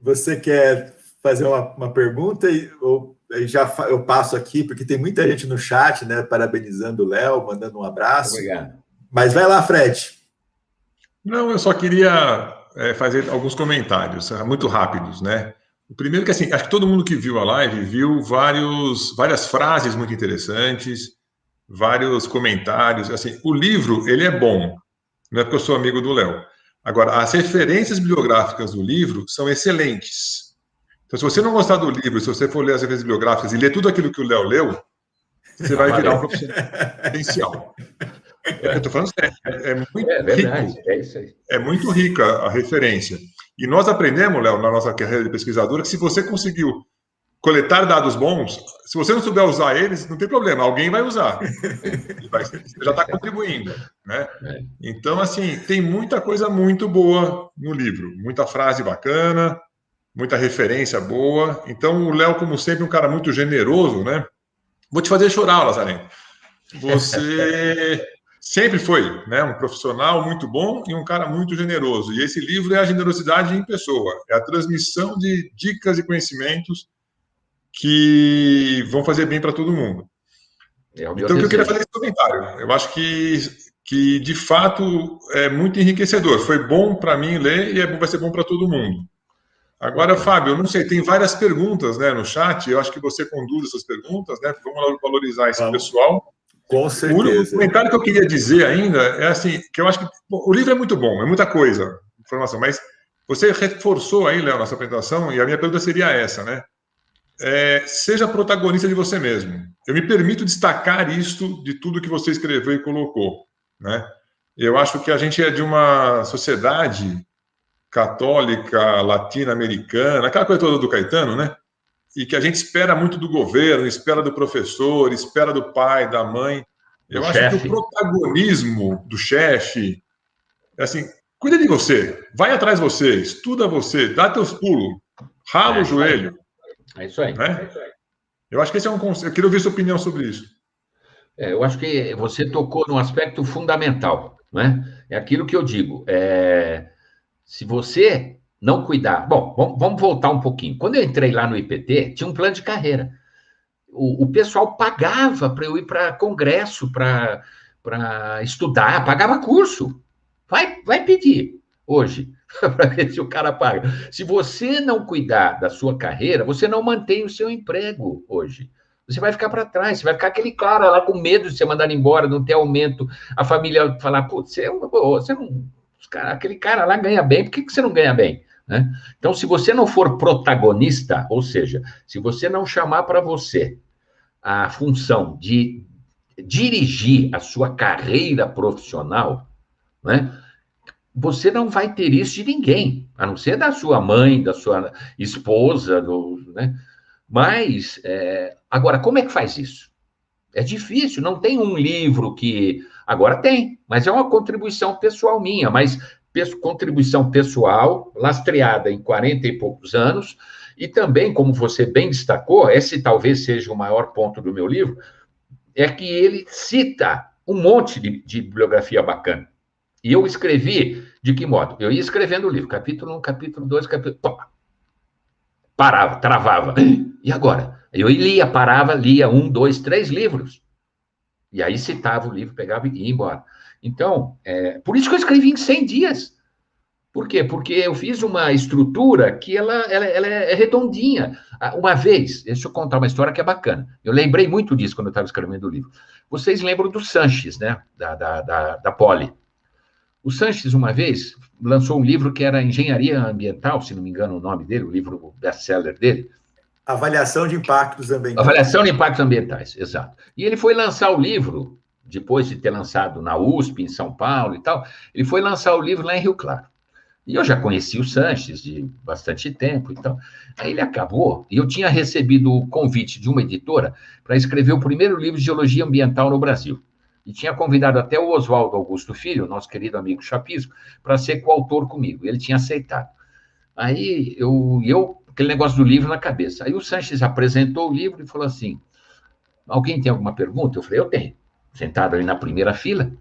você quer fazer uma pergunta eu passo aqui, porque tem muita gente no chat, né, parabenizando o Léo, mandando um abraço. Obrigado. Mas vai lá, Fred. Não, eu só queria fazer alguns comentários, muito rápidos, né? O primeiro que, assim, acho que todo mundo que viu a live viu várias frases muito interessantes, vários comentários. Assim, o livro, ele é bom, não é porque eu sou amigo do Léo. Agora, as referências bibliográficas do livro são excelentes. Então, se você não gostar do livro, se você for ler as referências bibliográficas e ler tudo aquilo que o Léo leu, você vai virar um profissional potencial. Eu estou falando sério, é muito verdade, rico. é isso aí. É muito rica a referência. E nós aprendemos, Léo, na nossa carreira de pesquisadora, que se você conseguiu coletar dados bons, se você não souber usar eles, não tem problema, alguém vai usar. Você já está contribuindo, né? Então, assim, tem muita coisa muito boa no livro. Muita frase bacana, muita referência boa. Então, o Léo, como sempre, um cara muito generoso, né? Vou te fazer chorar, Lazareno. Você sempre foi, né, um profissional muito bom e um cara muito generoso. E esse livro é a generosidade em pessoa. É a transmissão de dicas e conhecimentos que vão fazer bem para todo mundo. Então, eu queria fazer esse comentário. Eu acho que, de fato, é muito enriquecedor. Foi bom para mim ler e vai ser bom para todo mundo. Agora, Fábio, eu não sei, tem várias perguntas, né, no chat. Eu acho que você conduz essas perguntas, né? Vamos valorizar esse pessoal. Com certeza. O comentário que eu queria dizer ainda é assim, que eu acho que o livro é muito bom, é muita coisa, informação, mas você reforçou aí, Léo, nossa apresentação, e a minha pergunta seria essa, né? Seja protagonista de você mesmo. Eu me permito destacar isto de tudo que você escreveu e colocou, né? Eu acho que a gente é de uma sociedade católica, latino-americana, aquela coisa toda do Caetano, né? E que a gente espera muito do governo, espera do professor, espera do pai, da mãe. Eu acho que o protagonismo do chefe, assim, cuida de você, vai atrás de você, estuda você, dá teus pulos, rala o joelho. É isso aí. Né? Eu acho que esse é um conceito. Eu queria ouvir sua opinião sobre isso. Eu acho que você tocou num aspecto fundamental, né? É aquilo que eu digo. Se você não cuidar... Bom, vamos voltar um pouquinho. Quando eu entrei lá no IPT, tinha um plano de carreira. O pessoal pagava para eu ir para congresso, para estudar, pagava curso. Vai pedir hoje, para ver se o cara paga. Se você não cuidar da sua carreira, você não mantém o seu emprego hoje. Você vai ficar para trás, você vai ficar aquele cara lá com medo de ser mandado embora, não ter aumento, a família falar, putz, você não... aquele cara lá ganha bem, por que você não ganha bem? Né? Então, se você não for protagonista, ou seja, se você não chamar para você a função de dirigir a sua carreira profissional, né, você não vai ter isso de ninguém, a não ser da sua mãe, da sua esposa, né? Mas, agora, como é que faz isso? É difícil, não tem um livro que... Agora tem, mas é uma contribuição pessoal minha, mas contribuição pessoal, lastreada em 40 e poucos anos, e também, como você bem destacou, esse talvez seja o maior ponto do meu livro, é que ele cita um monte de bibliografia bacana. E eu escrevi de que modo? Eu ia escrevendo o livro, capítulo 1, capítulo 2, capítulo... Parava, travava. E agora? Eu lia, parava, lia 1, 2, 3 livros. E aí citava o livro, pegava e ia embora. Então, por isso que eu escrevi em 100 dias. Por quê? Porque eu fiz uma estrutura que ela é redondinha. Uma vez, deixa eu contar uma história que é bacana. Eu lembrei muito disso quando eu estava escrevendo o livro. Vocês lembram do Sanches, né? Da Poli. O Sanches, uma vez, lançou um livro que era Engenharia Ambiental, se não me engano o nome dele, o livro best-seller dele. Avaliação de impactos ambientais. Avaliação de impactos ambientais, exato. E ele foi lançar o livro, depois de ter lançado na USP, em São Paulo e tal, ele foi lançar o livro lá em Rio Claro. E eu já conheci o Sanches de bastante tempo, então. Aí ele acabou, e eu tinha recebido o convite de uma editora para escrever o primeiro livro de geologia ambiental no Brasil. E tinha convidado até o Oswaldo Augusto Filho, nosso querido amigo Chapisco, para ser coautor comigo. Ele tinha aceitado. Aí eu aquele negócio do livro na cabeça. Aí o Sanches apresentou o livro e falou assim, alguém tem alguma pergunta? Eu falei, eu tenho. Sentado ali na primeira fila.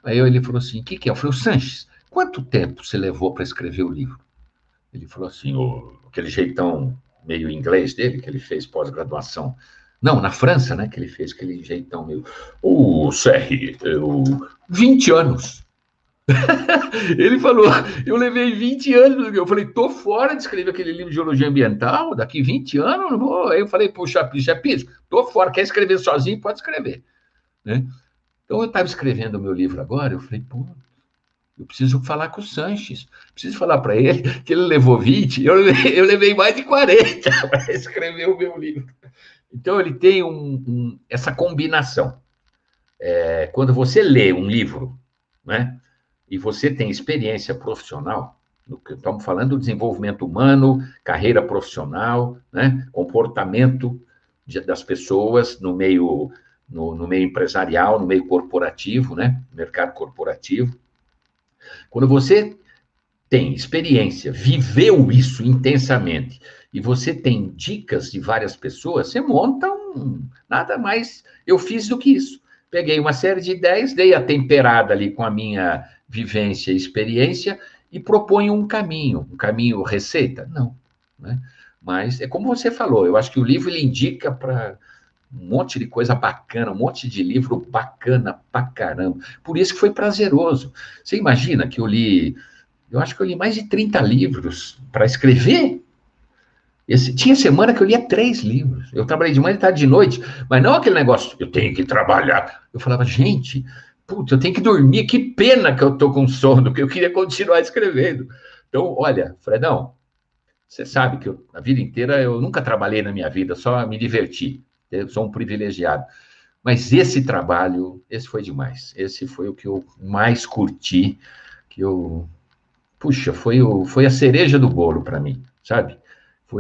Aí ele falou assim, o que é? Eu falei, o Sanches, quanto tempo você levou para escrever o livro? Ele falou assim, aquele jeitão meio inglês dele, que ele fez pós-graduação. Não, na França, né, que ele fez aquele jeitão meio... Serri, 20 anos. Ele falou, eu levei 20 anos, eu falei, tô fora de escrever aquele livro de geologia ambiental, daqui 20 anos, não vou. Aí eu falei, puxa, Pisco, tô fora, quer escrever sozinho, pode escrever. Né? Então eu estava escrevendo o meu livro agora, eu falei, pô, eu preciso falar com o Sanches, preciso falar para ele que ele levou 20, eu levei mais de 40 para escrever o meu livro. Então ele tem essa combinação. Quando você lê um livro, né, e você tem experiência profissional, estamos falando do desenvolvimento humano, carreira profissional, né, comportamento das pessoas no meio empresarial, no meio corporativo, né, mercado corporativo. Quando você tem experiência, viveu isso intensamente, e você tem dicas de várias pessoas, você monta nada mais eu fiz do que isso. Peguei uma série de ideias, dei a temperada ali com a minha vivência e experiência e proponho um caminho receita? Não, né? Mas é como você falou, eu acho que o livro ele indica para um monte de coisa bacana, um monte de livro bacana pra caramba. Por isso que foi prazeroso. Você imagina que eu acho que eu li mais de 30 livros para escrever. Tinha semana que eu lia 3 livros. Eu trabalhei de manhã e tarde de noite, mas não aquele negócio, eu tenho que trabalhar. Eu falava, gente, putz, eu tenho que dormir, que pena que eu tô com sono, que eu queria continuar escrevendo. Então, olha, Fredão, você sabe que a vida inteira eu nunca trabalhei na minha vida, só me diverti. Eu sou um privilegiado. Mas esse trabalho, esse foi demais. Esse foi o que eu mais curti, puxa, foi a cereja do bolo para mim, sabe?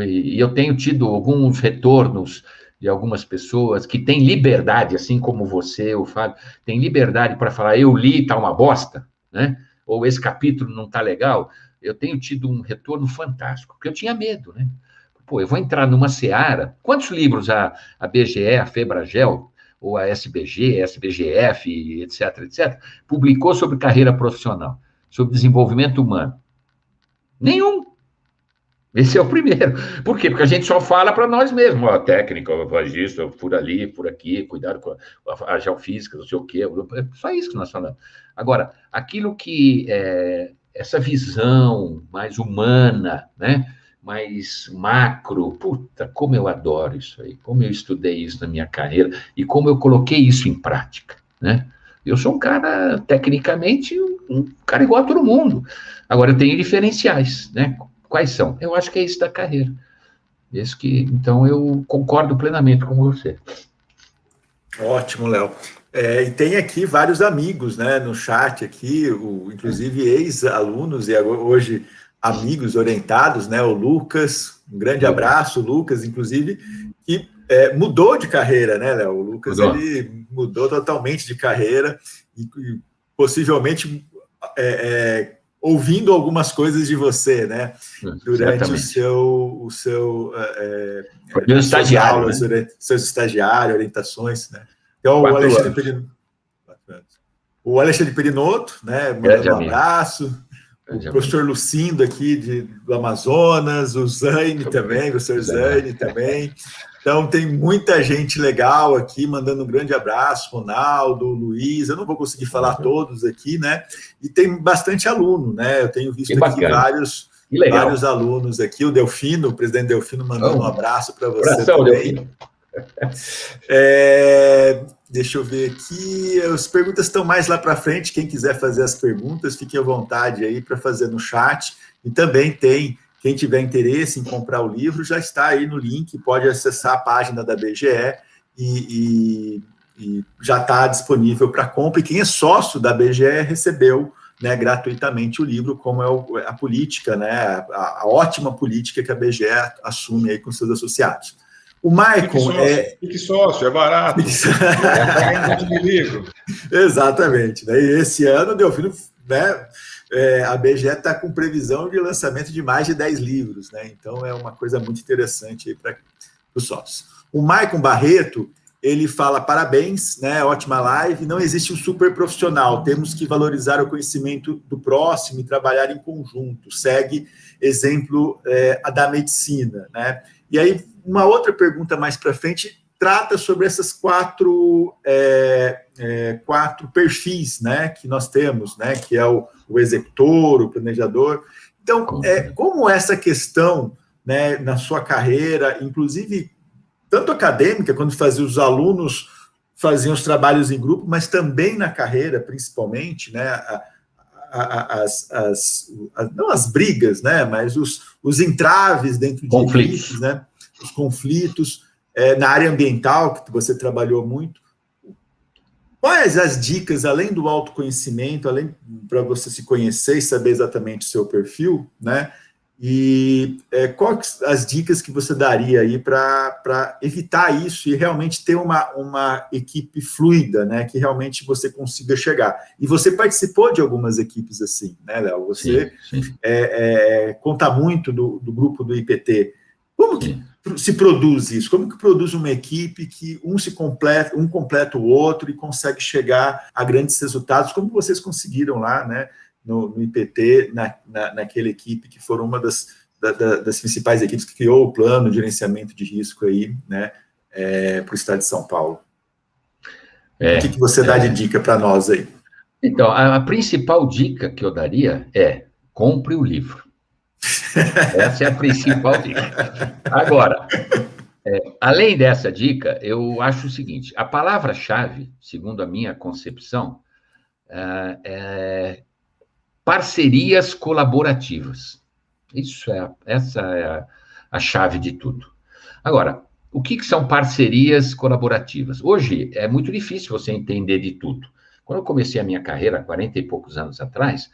E eu tenho tido alguns retornos de algumas pessoas que têm liberdade, assim como você, o Fábio, tem liberdade para falar, eu li, tá uma bosta, né? Ou esse capítulo não tá legal. Eu tenho tido um retorno fantástico, porque eu tinha medo, né? Pô, eu vou entrar numa seara. Quantos livros a BGE, a Febragel, ou a SBG, SBGF, etc., publicou sobre carreira profissional, sobre desenvolvimento humano? Nenhum. Esse é o primeiro. Por quê? Porque a gente só fala para nós mesmos. Ó, técnica, faz isso, por ali, por aqui, cuidado com a geofísica, não sei o quê. É só isso que nós falamos. Agora, aquilo que essa visão mais humana, né? Mais macro, puta, como eu adoro isso aí, como eu estudei isso na minha carreira e como eu coloquei isso em prática, né? Eu sou um cara, tecnicamente, um cara igual a todo mundo. Agora, eu tenho diferenciais, né? Quais são? Eu acho que é isso da carreira. Então, eu concordo plenamente com você. Ótimo, Léo. E tem aqui vários amigos, né, no chat aqui, inclusive ex-alunos e hoje amigos orientados, né, o Lucas, um grande abraço, Lucas, inclusive, que mudou de carreira, né, Léo? O Lucas, ele mudou totalmente de carreira e possivelmente ouvindo algumas coisas de você, né? Durante o seu estagiário, aulas, né? durante seus estagiários, orientações, né? Então, o Alexandre Perinoto, né? Mandando um abraço. O professor Lucindo aqui do Amazonas, o Zane também, o professor Zane também. Então, tem muita gente legal aqui, mandando um grande abraço, Ronaldo, Luiz, eu não vou conseguir falar todos aqui, né? E tem bastante aluno, né? Eu tenho visto aqui vários alunos aqui, o Delfino, o presidente Delfino, mandando um abraço para você abração, também. Delfino. Deixa eu ver aqui, as perguntas estão mais lá para frente, quem quiser fazer as perguntas, fique à vontade aí para fazer no chat, e também quem tiver interesse em comprar o livro, já está aí no link, pode acessar a página da BGE e já está disponível para compra, e quem é sócio da BGE recebeu, né, gratuitamente o livro, como é a política, né, a ótima política que a BGE assume aí com seus associados. O Maicon Fique sócio, é barato. Exatamente. Né? E esse ano, Delfino, né, a BGE está com previsão de lançamento de mais de 10 livros. Né? Então, é uma coisa muito interessante para os sócios. O Maicon Barreto, ele fala: parabéns, né? Ótima live. Não existe um super profissional. Temos que valorizar o conhecimento do próximo e trabalhar em conjunto. Segue exemplo da medicina, né? E aí, uma outra pergunta mais para frente trata sobre essas quatro perfis, né, que nós temos, né, que é o executor, o planejador. Então, como essa questão, né, na sua carreira, inclusive tanto acadêmica, quando os alunos faziam os trabalhos em grupo, mas também na carreira, principalmente, né, não as brigas, né, mas os entraves dentro de equipes, né, os conflitos, na área ambiental, que você trabalhou muito. Quais as dicas, além do autoconhecimento, além para você se conhecer e saber exatamente o seu perfil, né? E quais as dicas que você daria aí para evitar isso e realmente ter uma equipe fluida, né? Que realmente você consiga chegar. E você participou de algumas equipes assim, né, Léo? Você sim. Conta muito do grupo do IPT. Como que se produz isso? Como que produz uma equipe que um completa o outro e consegue chegar a grandes resultados, como vocês conseguiram lá, né, no IPT, naquela equipe que foram uma das principais equipes que criou o plano de gerenciamento de risco aí, né, para o estado de São Paulo? O que você dá de dica para nós aí? Então, a principal dica que eu daria é: compre o livro. Essa é a principal dica. Agora, além dessa dica, eu acho o seguinte: a palavra-chave, segundo a minha concepção, é parcerias colaborativas. Essa é a chave de tudo. Agora, o que são parcerias colaborativas? Hoje é muito difícil você entender de tudo. Quando eu comecei a minha carreira, 40 e poucos anos atrás,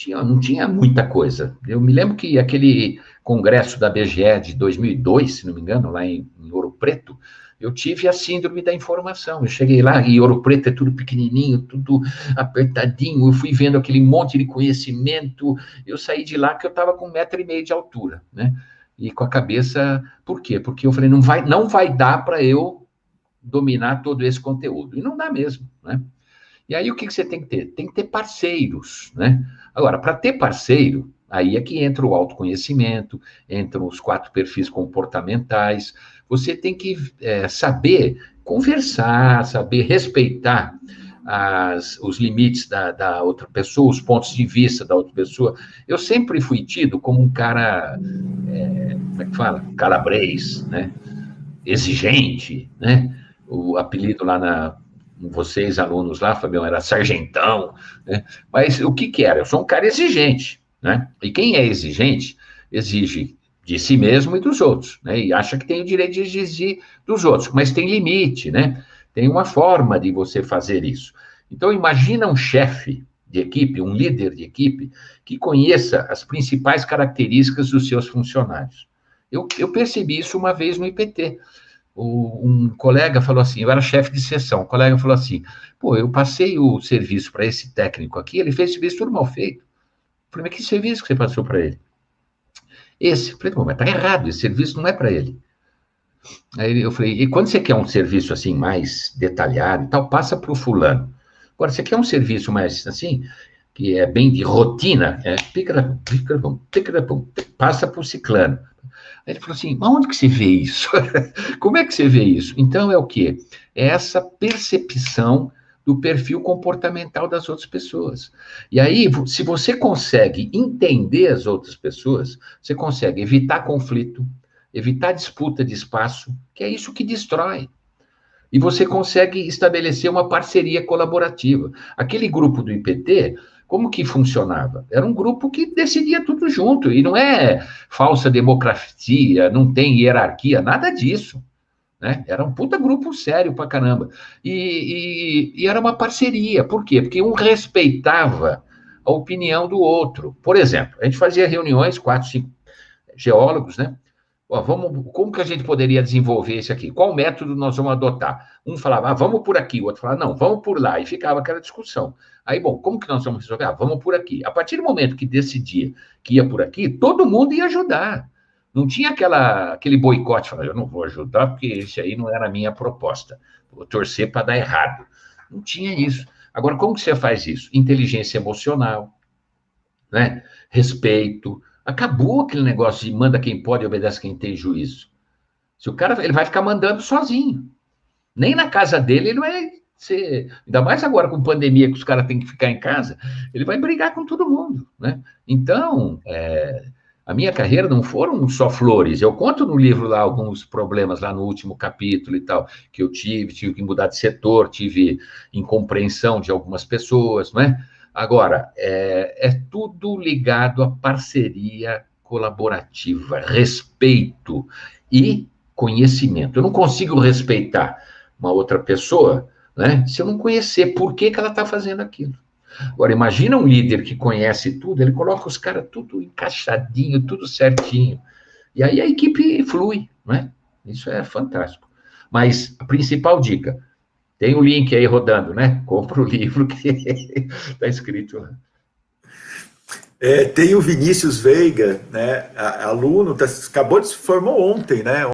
não tinha muita coisa. Eu me lembro que aquele congresso da BGE de 2002, se não me engano, lá em Ouro Preto, eu tive a síndrome da informação. Eu cheguei lá e Ouro Preto é tudo pequenininho, tudo apertadinho. Eu fui vendo aquele monte de conhecimento. Eu saí de lá que eu estava com 1,5 metro de altura, né? E com a cabeça... Por quê? Porque eu falei, não vai dar para eu dominar todo esse conteúdo. E não dá mesmo, né? E aí, o que você tem que ter? Tem que ter parceiros, né? Agora, para ter parceiro, aí é que entra o autoconhecimento, entram os 4 perfis comportamentais. Você tem que saber conversar, saber respeitar os limites da outra pessoa, os pontos de vista da outra pessoa. Eu sempre fui tido como um cara, como é que fala? Calabrês, né? Exigente, né? O apelido lá vocês, alunos lá, Fabião, era sargentão, né? Mas o que era? Eu sou um cara exigente, né? E quem é exigente, exige de si mesmo e dos outros, né? E acha que tem o direito de exigir dos outros, mas tem limite, né? Tem uma forma de você fazer isso. Então, imagina um chefe de equipe, um líder de equipe, que conheça as principais características dos seus funcionários. Eu percebi isso uma vez no IPT. Um colega falou assim, eu era chefe de seção, o colega falou assim, pô, eu passei o serviço para esse técnico aqui, ele fez serviço tudo mal feito. Eu falei, mas que serviço que você passou para ele? Esse. Eu falei, mas tá errado, esse serviço não é para ele. Aí eu falei, e quando você quer um serviço assim, mais detalhado e tal, passa para o fulano. Agora, você quer um serviço mais assim, que é bem de rotina, passa para o ciclano. Aí ele falou assim, mas onde que você vê isso? Como é que você vê isso? Então, é o quê? É essa percepção do perfil comportamental das outras pessoas. E aí, se você consegue entender as outras pessoas, você consegue evitar conflito, evitar disputa de espaço, que é isso que destrói. E você consegue estabelecer uma parceria colaborativa. Aquele grupo do IPT... Como que funcionava? Era um grupo que decidia tudo junto, e não é falsa democracia, não tem hierarquia, nada disso, né? Era um puta grupo sério pra caramba. E era uma parceria, por quê? Porque um respeitava a opinião do outro. Por exemplo, a gente fazia reuniões, 4, 5 geólogos, né? Como que a gente poderia desenvolver isso aqui? Qual método nós vamos adotar? Um falava, vamos por aqui, o outro falava, não, vamos por lá, e ficava aquela discussão. Aí, bom, como que nós vamos resolver? Vamos por aqui. A partir do momento que decidia que ia por aqui, todo mundo ia ajudar. Não tinha aquele boicote, falar, eu não vou ajudar porque esse aí não era a minha proposta. Vou torcer para dar errado. Não tinha isso. Agora, como que você faz isso? Inteligência emocional, né? Respeito. Acabou aquele negócio de manda quem pode e obedece quem tem juízo. Se o cara, ele vai ficar mandando sozinho. Nem na casa dele ele vai ser... Ainda mais agora com pandemia, que os caras têm que ficar em casa, ele vai brigar com todo mundo, né? Então, a minha carreira não foram só flores. Eu conto no livro lá alguns problemas lá no último capítulo e tal, que eu tive que mudar de setor, tive incompreensão de algumas pessoas, né? Agora, é tudo ligado à parceria colaborativa, respeito e conhecimento. Eu não consigo respeitar uma outra pessoa, né, se eu não conhecer por que ela está fazendo aquilo. Agora, imagina um líder que conhece tudo, ele coloca os caras tudo encaixadinho, tudo certinho, e aí a equipe flui, né? Isso é fantástico. Mas a principal dica, tem o link aí rodando, né? Compra o livro que está escrito lá. Tem o Vinícius Veiga, né, aluno, acabou de se formou ontem, né?